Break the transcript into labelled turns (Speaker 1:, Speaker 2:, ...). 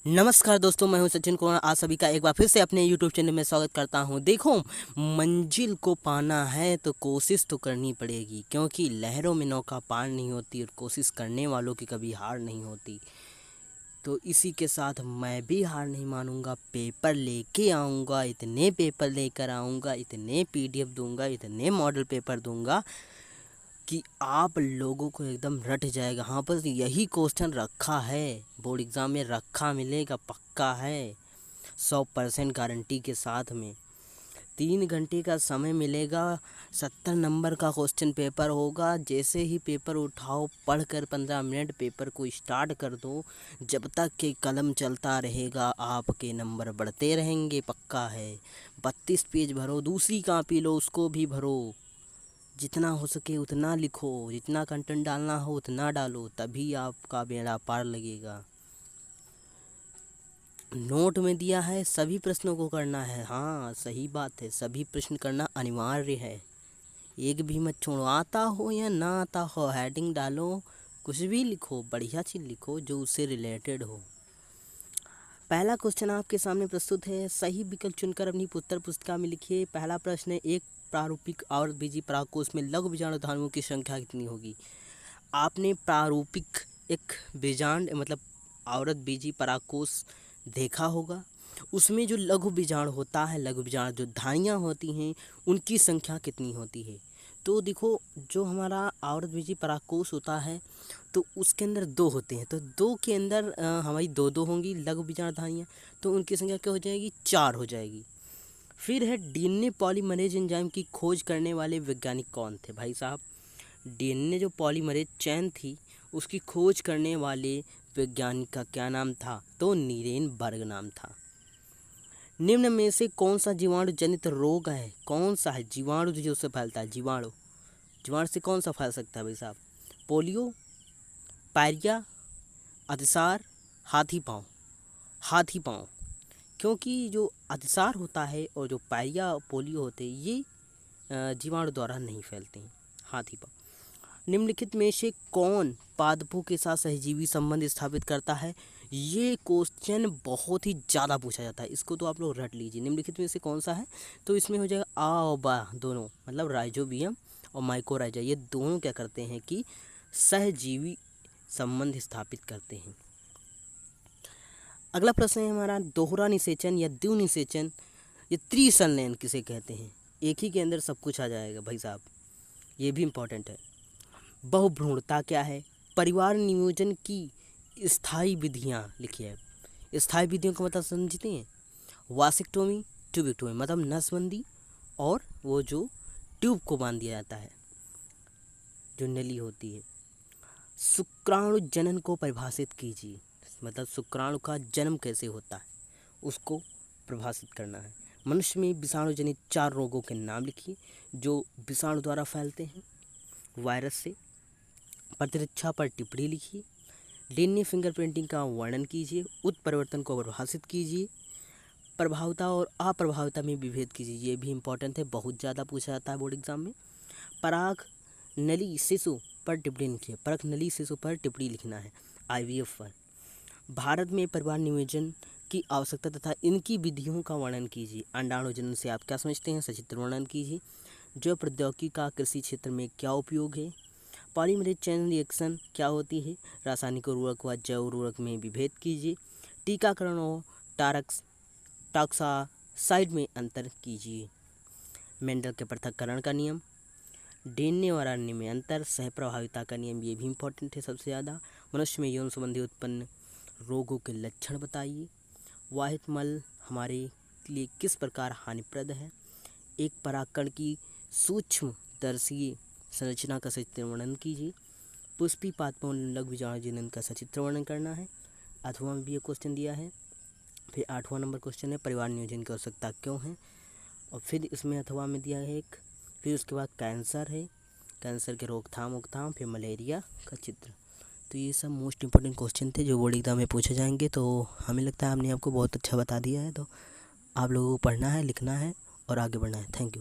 Speaker 1: नमस्कार दोस्तों, मैं हूं सचिन कुमार। आप सभी का एक बार फिर से अपने YouTube चैनल में स्वागत करता हूं। देखो, मंजिल को पाना है तो कोशिश तो करनी पड़ेगी, क्योंकि लहरों में नौका पार नहीं होती और कोशिश करने वालों की कभी हार नहीं होती। तो इसी के साथ मैं भी हार नहीं मानूंगा, पेपर लेके आऊँगा, इतने पेपर लेकर आऊँगा, इतने PDF दूंगा, इतने मॉडल पेपर दूंगा कि आप लोगों को एकदम रट जाएगा। हाँ, बस यही क्वेश्चन रखा है, बोर्ड एग्ज़ाम में रखा मिलेगा, पक्का है, 100% गारंटी के साथ में। 3 घंटे का समय मिलेगा, 70 नंबर का क्वेश्चन पेपर होगा। जैसे ही पेपर उठाओ, पढ़कर 15 मिनट पेपर को स्टार्ट कर दो, जब तक कि कलम चलता रहेगा आपके नंबर बढ़ते रहेंगे, पक्का है। 32 पेज भरो, दूसरी कॉपी लो, उसको भी भरो, जितना हो सके उतना लिखो, जितना कंटेंट डालना हो उतना डालो, तभी आपका बेड़ा पार लगेगा। नोट में दिया है सभी प्रश्नों को करना है। हाँ, सही बात है, सभी प्रश्न करना अनिवार्य है, एक भी मत छोड़ो। आता हो या ना आता हो, हेडिंग डालो, कुछ भी लिखो, बढ़िया चीज़ लिखो जो उससे रिलेटेड हो। पहला क्वेश्चन आपके सामने प्रस्तुत है, सही विकल्प चुनकर अपनी उत्तर पुस्तिका में लिखिए। पहला प्रश्न है, एक प्रारूपिक आवर्तबीजी परागकोश में लघु बीजाणुधानुओं की संख्या कितनी होगी। आपने प्रारूपिक एक बीजांड मतलब आवर्तबीजी परागकोश देखा होगा, उसमें जो लघु बीजाणु होता है, लघु बीजाणु जो धानियाँ होती हैं, उनकी संख्या कितनी होती है। तो देखो, जो हमारा आवर्तबीजी परागकोश होता है तो उसके अंदर 2 होते हैं, तो 2 के अंदर हमारी 2 होंगी लघु बीजाणु धानियाँ, तो उनकी संख्या क्या हो जाएगी, 4 हो जाएगी। फिर है, डीएनए पॉलीमरेज एंजाइम की खोज करने वाले वैज्ञानिक कौन थे। भाई साहब, डीएनए जो पॉलीमरेज चैन थी उसकी खोज करने वाले वैज्ञानिक का क्या नाम था, तो नीरेनबर्ग नाम था। निम्न में से कौन सा जीवाणु जनित रोग है, कौन सा है जीवाणु जो उससे फैलता है, जीवाणु जीवाणु से कौन सा फैल सकता है भाई साहब, पोलियो, पायरिया, अतिसार, हाथी पाँव। हाथी पाँव, क्योंकि जो अतिसार होता है और जो पायरिया पोलियो होते हैं ये जीवाणु द्वारा नहीं फैलते हैं। हाथी पाँव। निम्नलिखित में से कौन पादपों के साथ सहजीवी संबंध स्थापित करता है। ये क्वेश्चन बहुत ही ज़्यादा पूछा जाता है, इसको तो आप लोग रट लीजिए। निम्नलिखित में से कौन सा है, तो इसमें हो जाएगा आ और बा दोनों, मतलब राइजोबियम और माइकोराइजा, ये दोनों क्या करते हैं कि सहजीवी संबंध स्थापित करते हैं। अगला प्रश्न है हमारा, दोहरा निषेचन या द्विनिषेचन या त्रिसंलयन किसे कहते हैं। एक ही के अंदर सब कुछ आ जाएगा भाई साहब, ये भी इम्पोर्टेंट है। बहुभ्रूणता क्या है, परिवार नियोजन की स्थायी विधियाँ लिखिए। स्थायी विधियों का मतलब समझते हैं, वासेक्टोमी, ट्यूबेक्टोमी, मतलब नसबंदी और वो जो ट्यूब को बांध दिया जाता है, जो नली होती है। शुक्राणु जनन को परिभाषित कीजिए, मतलब शुक्राणु का जन्म कैसे होता है उसको परिभाषित करना है। मनुष्य में विषाणु जनित 4 रोगों के नाम लिखिए जो विषाणु द्वारा फैलते हैं। वायरस से। प्रतिरक्षा पर टिप्पणी लिखिए। डीएनए फिंगरप्रिंटिंग का वर्णन कीजिए। उत्परिवर्तन को परिभाषित कीजिए। प्रभाविता और अप्रभाविता में विभेद कीजिए, ये भी इंपॉर्टेंट है, बहुत ज़्यादा पूछा जाता है बोर्ड एग्जाम में। पराग नली शिशु पर टिप्पणी लिखिए, पराग नली शिशु पर टिप्पणी लिखना है, IVF पर। भारत में परिवार नियोजन की आवश्यकता तथा इनकी विधियों का वर्णन कीजिए। अंडाणु जनन से आप क्या समझते हैं, सचित्र वर्णन कीजिए। जैव प्रौद्योगिकी का कृषि क्षेत्र में क्या उपयोग है। पॉलीमरेज चेन रिएक्शन क्या होती है, रासायनिक उर्वरक व जैव उर्वरक में विभेद कीजिए। टीकाकरण और टॉक्सासाइड में अंतर कीजिए। मेंडल के पृथक्करण का नियम। डीएनए और आरएनए में अंतर। सह प्रभाविता का नियम, ये भी इंपॉर्टेंट है सबसे ज़्यादा। मनुष्य में यौन संबंधी उत्पन्न रोगों के लक्षण बताइए। वाहित मल हमारे लिए किस प्रकार हानिप्रद है। एक परागकण की सूक्ष्म दर्शीय संरचना का सचित्र वर्णन कीजिए। पुष्पी पादपों लघु बीजाणु जनन का सचित्र वर्णन करना है। 8वां में भी ये क्वेश्चन दिया है। फिर 8वां नंबर क्वेश्चन है, परिवार नियोजन की आवश्यकता क्यों है। और फिर इसमें 8वां में दिया है एक। फिर उसके बाद कैंसर है, कैंसर के रोकथाम उकथाम, फिर मलेरिया का चित्र। तो ये सब मोस्ट इंपॉर्टेंट क्वेश्चन थे जो बोर्ड एग्जाम में पूछे जाएंगे। तो हमें लगता है हमने आपको बहुत अच्छा बता दिया है, तो आप लोगों को पढ़ना है, लिखना है और आगे बढ़ना है। Thank you.